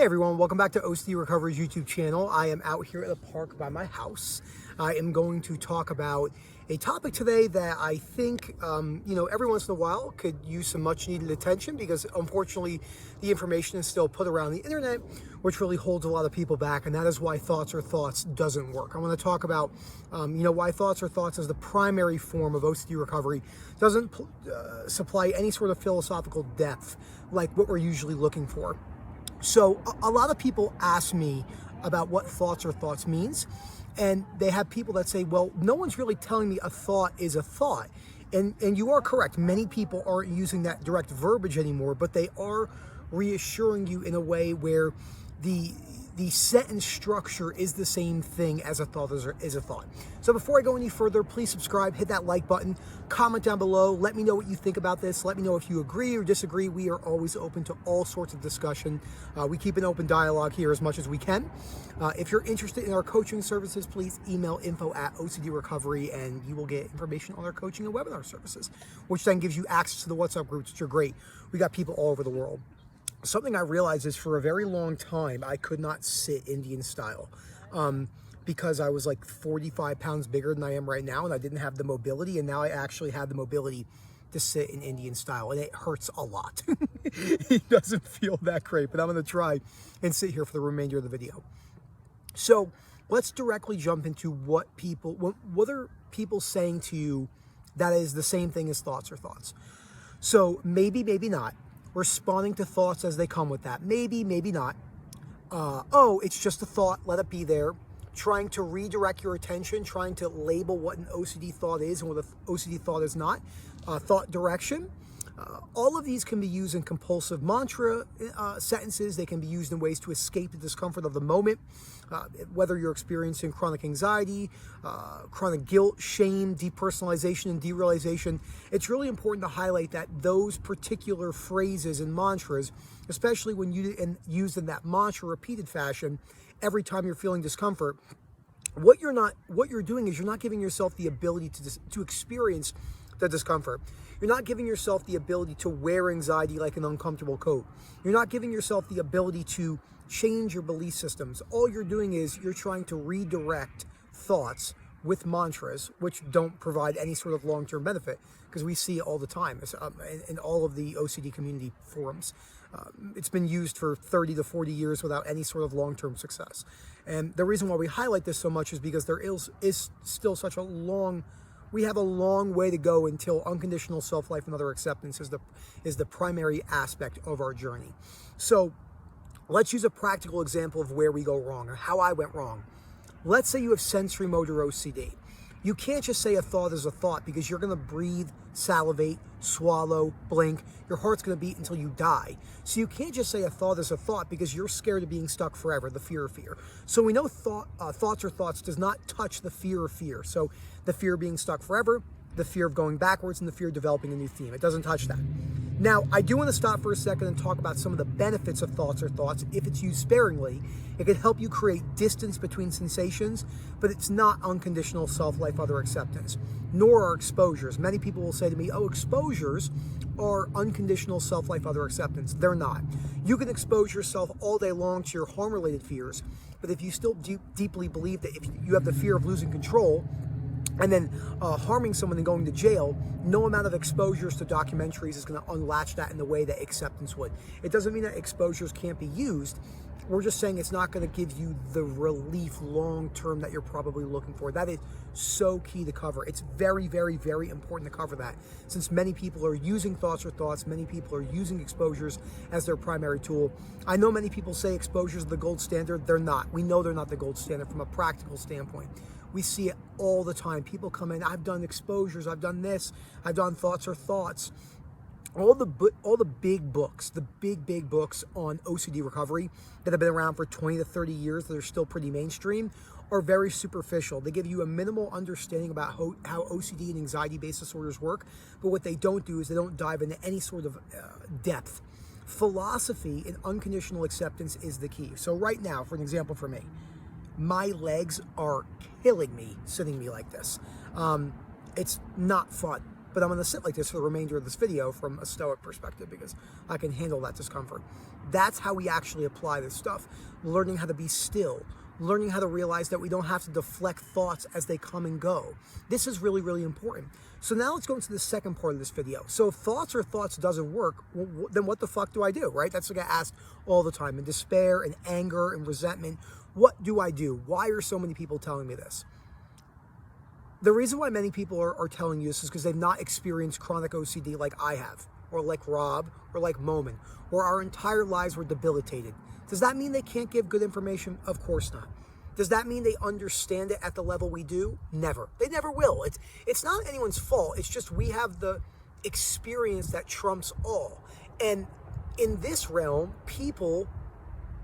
Hey everyone, welcome back to OCD Recovery's YouTube channel. I am out here at the park by my house. I am going to talk about a topic today that I think, every once in a while could use some much needed attention because unfortunately the information is still put around the internet, which really holds a lot of people back, and that is why Thoughts Are Thoughts doesn't work. I want to talk about, why Thoughts Are Thoughts as the primary form of OCD recovery doesn't supply any sort of philosophical depth like what we're usually looking for. So a lot of people ask me about what Thoughts Are Thoughts means, and they have people that say, well, no one's really telling me a thought is a thought. And you are correct. Many people aren't using that direct verbiage anymore, but they are reassuring you in a way where the sentence structure is the same thing as a thought is a thought. So before I go any further, please subscribe, hit that like button, comment down below, let me know what you think about this, let me know if you agree or disagree. We are always open to all sorts of discussion. We keep an open dialogue here as much as we can. If you're interested in our coaching services, please email info@OCD Recovery and you will get information on our coaching and webinar services, which then gives you access to the WhatsApp groups, which are great. We got people all over the world. Something I realized is for a very long time, I could not sit Indian style because I was like 45 pounds bigger than I am right now, and I didn't have the mobility, and now I actually have the mobility to sit in Indian style, and it hurts a lot. It doesn't feel that great, but I'm going to try and sit here for the remainder of the video. So let's directly jump into what are people saying to you that is the same thing as Thoughts Are Thoughts. So maybe not. Responding to thoughts as they come with that. Maybe not. It's just a thought, let it be there. Trying to redirect your attention, trying to label what an OCD thought is and what an OCD thought is not. Thought direction. All of these can be used in compulsive mantra sentences. They can be used in ways to escape the discomfort of the moment, whether you're experiencing chronic anxiety, chronic guilt, shame, depersonalization, and derealization. It's really important to highlight that those particular phrases and mantras, especially when used in that mantra repeated fashion, every time you're feeling discomfort, what you're doing is you're not giving yourself the ability to experience the discomfort. You're not giving yourself the ability to wear anxiety like an uncomfortable coat. You're not giving yourself the ability to change your belief systems. All you're doing is you're trying to redirect thoughts with mantras, which don't provide any sort of long-term benefit, because we see it all the time in all of the OCD community forums. It's been used for 30 to 40 years without any sort of long-term success. And the reason why we highlight this so much is because there is still we have a long way to go until unconditional self-life and other acceptance is the primary aspect of our journey. So let's use a practical example of where we go wrong or how I went wrong. Let's say you have sensory motor OCD. You can't just say a thought is a thought because you're going to breathe, salivate, swallow, blink. Your heart's going to beat until you die. So you can't just say a thought is a thought because you're scared of being stuck forever, the fear of fear. So we know Thoughts Are Thoughts does not touch the fear of fear. So the fear of being stuck forever, the fear of going backwards, and the fear of developing a new theme. It doesn't touch that. Now, I do want to stop for a second and talk about some of the benefits of Thoughts Are Thoughts. If it's used sparingly, it can help you create distance between sensations, but it's not unconditional self-life, other acceptance, nor are exposures. Many people will say to me, oh, exposures are unconditional self-life, other acceptance. They're not. You can expose yourself all day long to your harm-related fears, but if you still deeply believe that if you have the fear of losing control, and then harming someone and going to jail, no amount of exposures to documentaries is going to unlatch that in the way that acceptance would. It doesn't mean that exposures can't be used. We're just saying it's not going to give you the relief long-term that you're probably looking for. That is so key to cover. It's very, very, very important to cover that. Since many people are using Thoughts Are Thoughts, many people are using exposures as their primary tool. I know many people say exposures are the gold standard. They're not. We know they're not the gold standard from a practical standpoint. We see it all the time. People come in, I've done exposures, I've done this, I've done Thoughts Are Thoughts. All the big books, the big books on OCD recovery that have been around for 20 to 30 years that are still pretty mainstream are very superficial. They give you a minimal understanding about how OCD and anxiety-based disorders work, but what they don't do is they don't dive into any sort of depth. Philosophy and unconditional acceptance is the key. So right now, for an example for me, my legs are killing me sitting me like this. It's not fun. but I'm going to sit like this for the remainder of this video from a stoic perspective because I can handle that discomfort. That's how we actually apply this stuff. Learning how to be still, learning how to realize that we don't have to deflect thoughts as they come and go. This is really, really important. So now let's go into the second part of this video. So if thoughts doesn't work, well, then what the fuck do I do, right? That's what I get asked all the time. In despair and anger and resentment, what do I do? Why are so many people telling me this? The reason why many people are telling you this is because they've not experienced chronic OCD like I have, or like Rob, or like Momin, or our entire lives were debilitated. Does that mean they can't give good information? Of course not. Does that mean they understand it at the level we do? Never. They never will. It's not anyone's fault. It's just we have the experience that trumps all. And in this realm, people,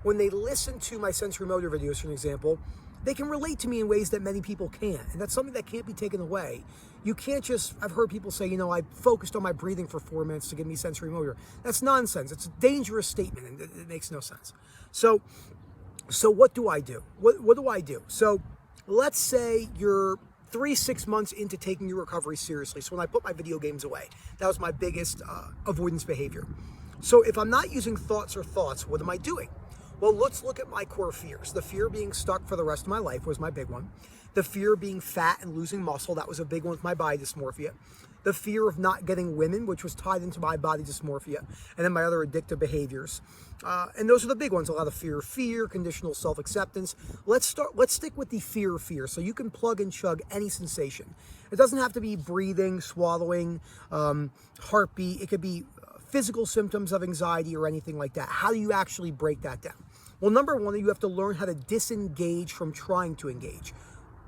when they listen to my sensory motor videos, for an example, they can relate to me in ways that many people can't. And that's something that can't be taken away. You can't just, I've heard people say, you know, I focused on my breathing for 4 minutes to give me sensory motor. That's nonsense. It's a dangerous statement and it makes no sense. So what do I do? What do I do? So let's say you're 6 months into taking your recovery seriously. So when I put my video games away, that was my biggest avoidance behavior. So if I'm not using thoughts, what am I doing? Well, let's look at my core fears. The fear of being stuck for the rest of my life was my big one. The fear of being fat and losing muscle, that was a big one with my body dysmorphia. The fear of not getting women, which was tied into my body dysmorphia. And then my other addictive behaviors. And those are the big ones. A lot of fear, conditional self-acceptance. Let's stick with the fear. So you can plug and chug any sensation. It doesn't have to be breathing, swallowing, heartbeat. It could be physical symptoms of anxiety or anything like that. How do you actually break that down? Well, number one, you have to learn how to disengage from trying to engage.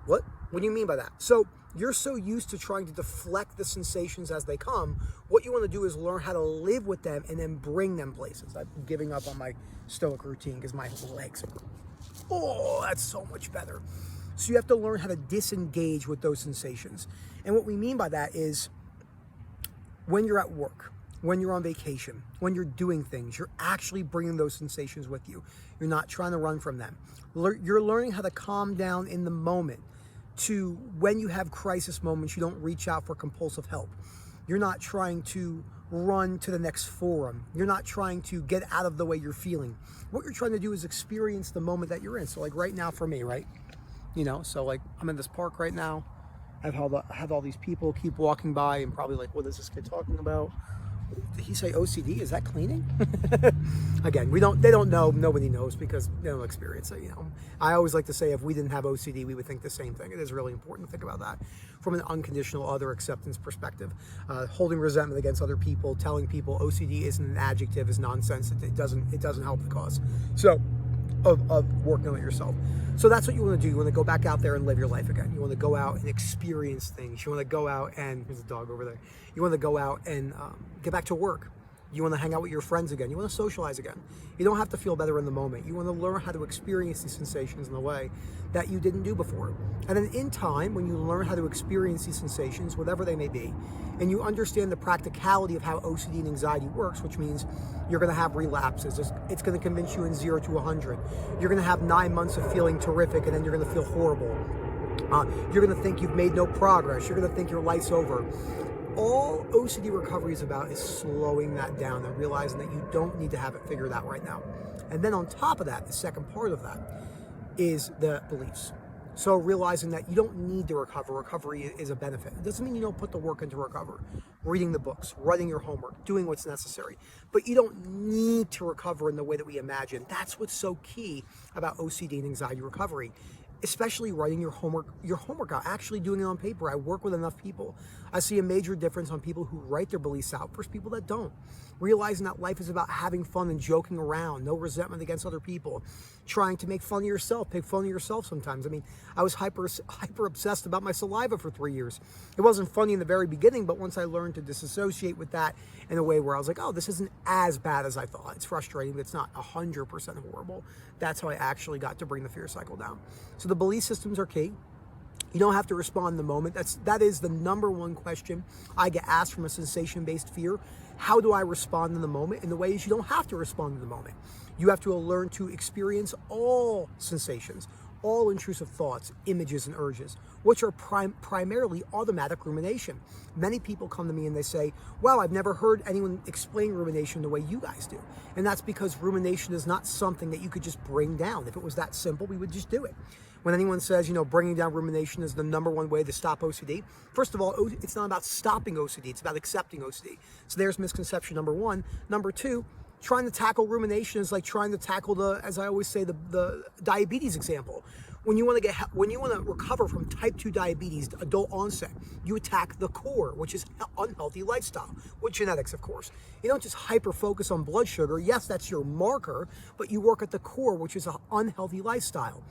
What do you mean by that? So you're so used to trying to deflect the sensations as they come. What you want to do is learn how to live with them and then bring them places. I'm giving up on my stoic routine because my legs are, oh, that's so much better. So you have to learn how to disengage with those sensations. And what we mean by that is when you're at work, when you're on vacation, when you're doing things, you're actually bringing those sensations with you. You're not trying to run from them. You're learning how to calm down in the moment to when you have crisis moments, you don't reach out for compulsive help. You're not trying to run to the next forum. You're not trying to get out of the way you're feeling. What you're trying to do is experience the moment that you're in. So like right now for me, right? You know, so like I'm in this park right now. I've had all these people keep walking by and probably like, what is this kid talking about? Did he say OCD? Is that cleaning? Again, they don't know. Nobody knows because they don't experience it, you know. I always like to say if we didn't have OCD, we would think the same thing. It is really important to think about that from an unconditional other acceptance perspective. Holding resentment against other people, telling people OCD isn't an adjective is nonsense. It doesn't help the cause. So of working on it yourself. So that's what you want to do. You want to go back out there and live your life again. You want to go out and experience things. You want to go out and, there's a dog over there. You want to go out and get back to work. You want to hang out with your friends again. You want to socialize again. You don't have to feel better in the moment. You want to learn how to experience these sensations in a way that you didn't do before. And then in time, when you learn how to experience these sensations, whatever they may be, and you understand the practicality of how OCD and anxiety works, which means you're going to have relapses. It's going to convince you in 0 to 100. You're going to have 9 months of feeling terrific, and then you're going to feel horrible. You're going to think you've made no progress. You're going to think your life's over. All OCD recovery is about is slowing that down and realizing that you don't need to have it figured out right now. And then on top of that, the second part of that is the beliefs. So realizing that you don't need to recover. Recovery is a benefit. It doesn't mean you don't put the work into recover. Reading the books, writing your homework, doing what's necessary. But you don't need to recover in the way that we imagine. That's what's so key about OCD and anxiety recovery. Especially writing your homework out, actually doing it on paper. I work with enough people. I see a major difference on people who write their beliefs out versus people that don't. Realizing that life is about having fun and joking around, no resentment against other people, trying to make fun of yourself, make fun of yourself sometimes. I mean, I was hyper obsessed about my saliva for 3 years. It wasn't funny in the very beginning, but once I learned to disassociate with that in a way where I was like, oh, this isn't as bad as I thought. It's frustrating, but it's not 100% horrible. That's how I actually got to bring the fear cycle down. So the belief systems are key. You don't have to respond in the moment. That is the number one question I get asked from a sensation-based fear. How do I respond in the moment? And the way is you don't have to respond in the moment. You have to learn to experience all sensations, all intrusive thoughts, images, and urges, which are primarily automatic rumination. Many people come to me and they say, wow, I've never heard anyone explain rumination the way you guys do. And that's because rumination is not something that you could just bring down. If it was that simple, we would just do it. When anyone says, bringing down rumination is the #1 way to stop OCD, first of all, it's not about stopping OCD, it's about accepting OCD. So there's misconception #1. Number 2, trying to tackle rumination is like trying to tackle as I always say, the diabetes example. When you want to recover from type 2 diabetes, adult onset, you attack the core, which is unhealthy lifestyle, with genetics, of course. You don't just hyper focus on blood sugar. Yes, that's your marker, but you work at the core, which is an unhealthy lifestyle.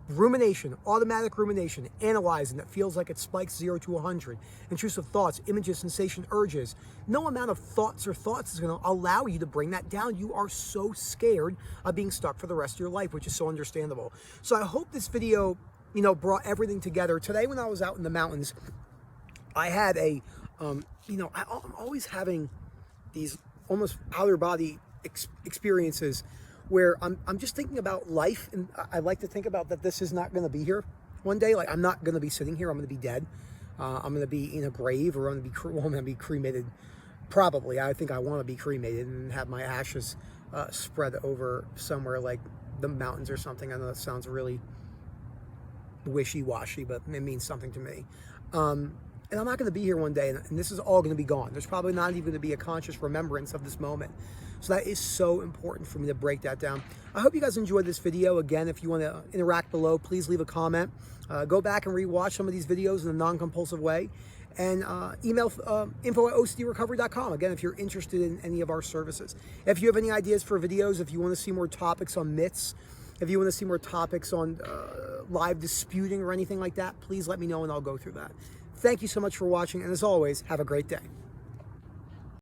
Rumination, automatic rumination, analyzing that feels like it spikes 0 to 100. Intrusive thoughts, images, sensation, urges. No amount of thoughts is going to allow you to bring that down. You are so scared of being stuck for the rest of your life, which is so understandable. So I hope this video, brought everything together. Today when I was out in the mountains, I had I'm always having these almost outer body experiences where I'm just thinking about life, and I like to think about that this is not going to be here one day. Like, I'm not going to be sitting here. I'm going to be dead. I'm going to be in a grave, or I'm going to be cremated. Probably. I think I want to be cremated and have my ashes spread over somewhere like the mountains or something. I know that sounds really wishy-washy, but it means something to me. And I'm not going to be here one day, and this is all going to be gone. There's probably not even going to be a conscious remembrance of this moment. So that is so important for me to break that down. I hope you guys enjoyed this video. Again, if you want to interact below, please leave a comment. Go back and rewatch some of these videos in a non-compulsive way. And email info@ocdrecovery.com, again, if you're interested in any of our services. If you have any ideas for videos, if you want to see more topics on myths, if you want to see more topics on live disputing or anything like that, please let me know and I'll go through that. Thank you so much for watching, and as always, have a great day.